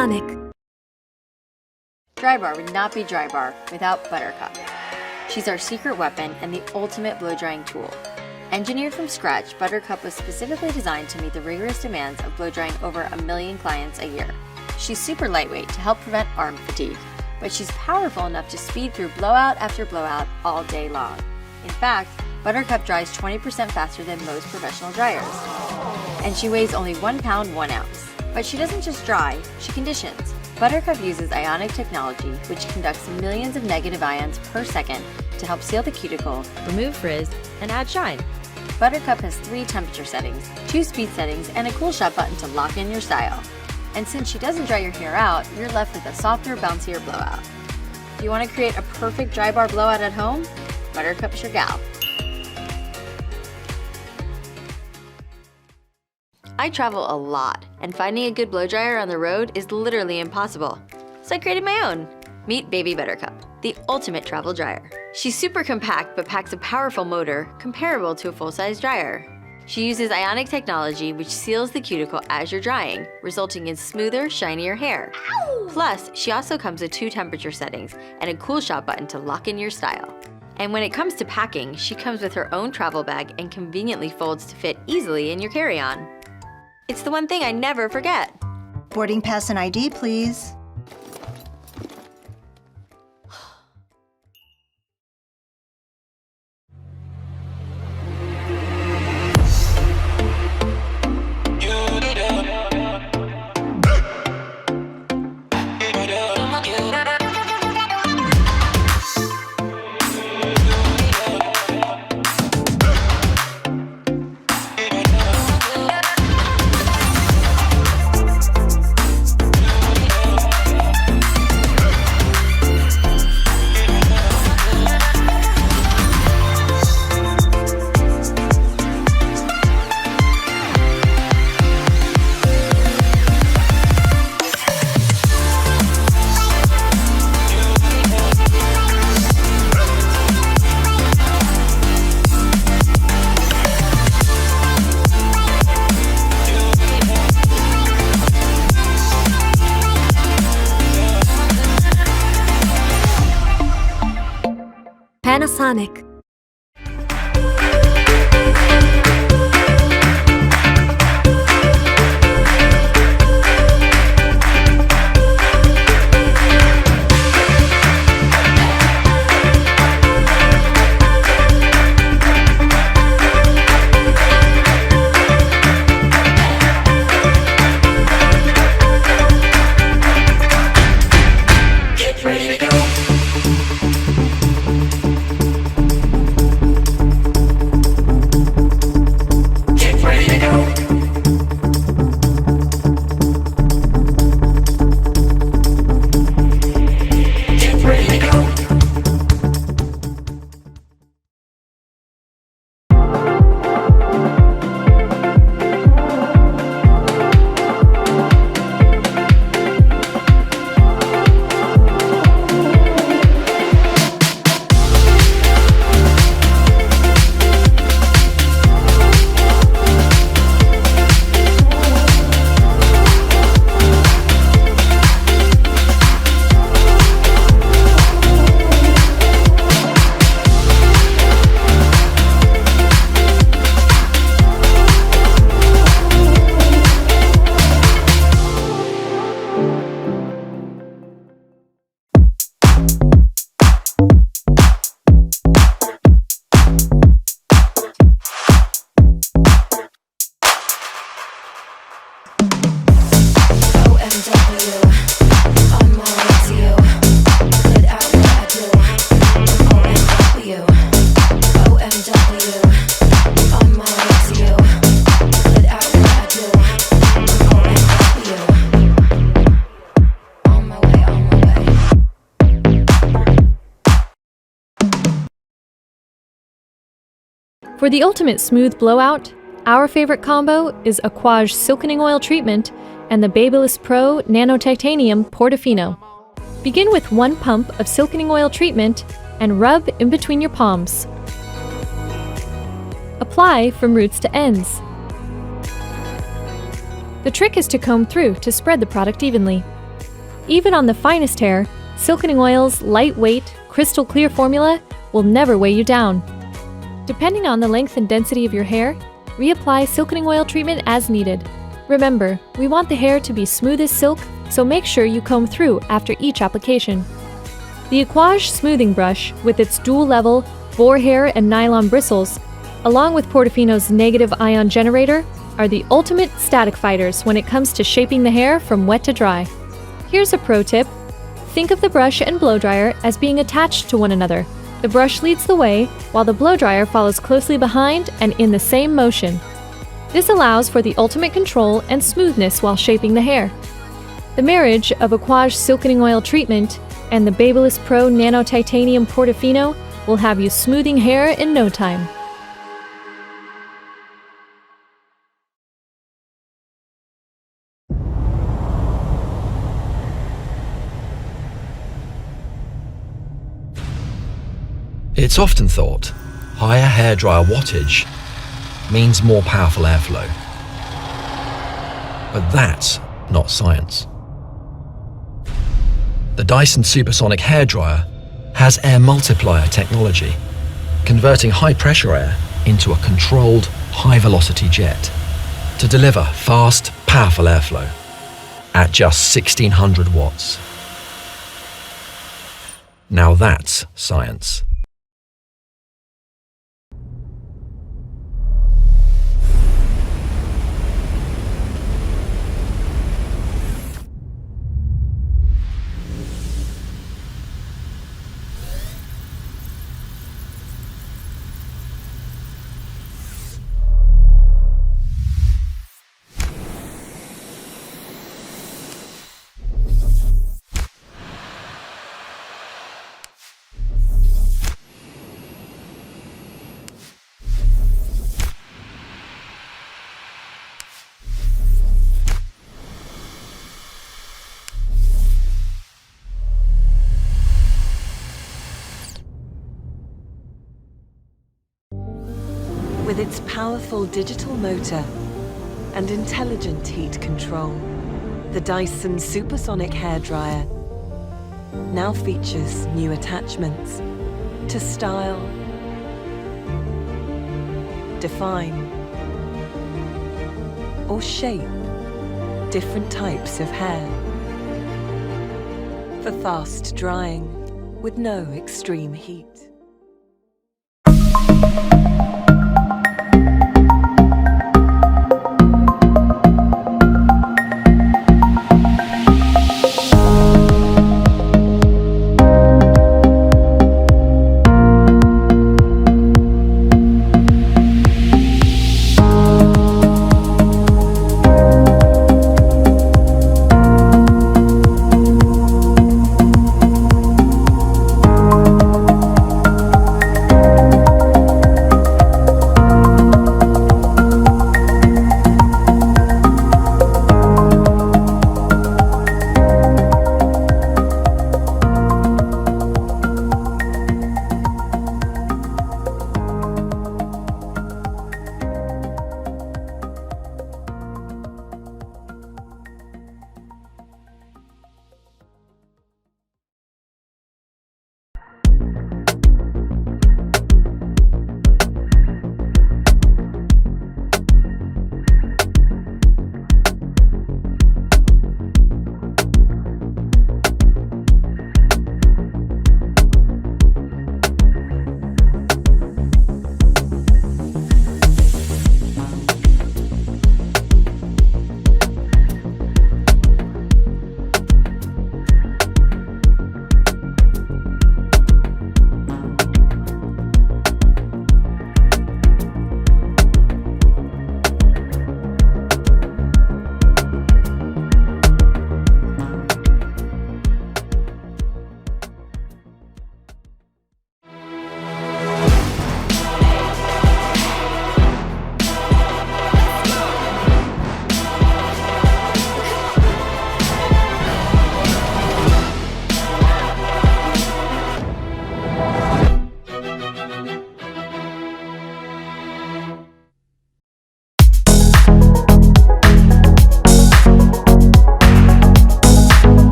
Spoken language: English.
Panasonic. Drybar would not be Drybar without Buttercup. She's our secret weapon and the ultimate blow drying tool. Engineered from scratch, Buttercup was specifically designed to meet the rigorous demands of blow drying over 1 million clients a year. She's super lightweight to help prevent arm fatigue, but she's powerful enough to speed through blowout after blowout all day long. In fact, Buttercup dries 20% faster than most professional dryers. And she weighs only 1 pound 1 ounce. But she doesn't just dry, she conditions. Buttercup uses ionic technology, which conducts millions of negative ions per second to help seal the cuticle, remove frizz, and add shine. Buttercup has 3 temperature settings, 2 speed settings, and a cool shot button to lock in your style. And since she doesn't dry your hair out, you're left with a softer, bouncier blowout. If you want to create a perfect Drybar blowout at home, Buttercup's your gal. I travel a lot, and finding a good blow dryer on the road is literally impossible. So I created my own. Meet Baby Buttercup, the ultimate travel dryer. She's super compact but packs a powerful motor comparable to a full-size dryer. She uses ionic technology which seals the cuticle as you're drying, resulting in smoother, shinier hair. Plus, she also comes with 2 temperature settings and a cool shot button to lock in your style. And when it comes to packing, she comes with her own travel bag and conveniently folds to fit easily in your carry-on. It's the one thing I never forget. Boarding pass and ID, please. Panasonic. Get ready to go. For the ultimate smooth blowout, our favorite combo is Aquage Silkening Oil Treatment and the Babyliss Pro Nano Titanium Portofino. Begin with 1 pump of silkening oil treatment and rub in between your palms. Apply from roots to ends. The trick is to comb through to spread the product evenly. Even on the finest hair, Silkening Oil's lightweight, crystal clear formula will never weigh you down. Depending on the length and density of your hair, reapply Silkening Oil treatment as needed. Remember, we want the hair to be smooth as silk, so make sure you comb through after each application. The Aquage Smoothing Brush, with its dual-level, boar hair and nylon bristles, along with Portofino's negative ion generator, are the ultimate static fighters when it comes to shaping the hair from wet to dry. Here's a pro tip. Think of the brush and blow dryer as being attached to one another. The brush leads the way, while the blow dryer follows closely behind and in the same motion. This allows for the ultimate control and smoothness while shaping the hair. The marriage of Aquage Silkening Oil treatment and the Babyliss Pro Nano Titanium Portofino will have you smoothing hair in no time. It's often thought higher hairdryer wattage means more powerful airflow. But that's not science. The Dyson Supersonic Hair Dryer has air multiplier technology, converting high-pressure air into a controlled, high-velocity jet to deliver fast, powerful airflow at just 1600 watts. Now that's science. With its powerful digital motor and intelligent heat control, the Dyson Supersonic Hair Dryer now features new attachments to style, define, or shape different types of hair for fast drying with no extreme heat.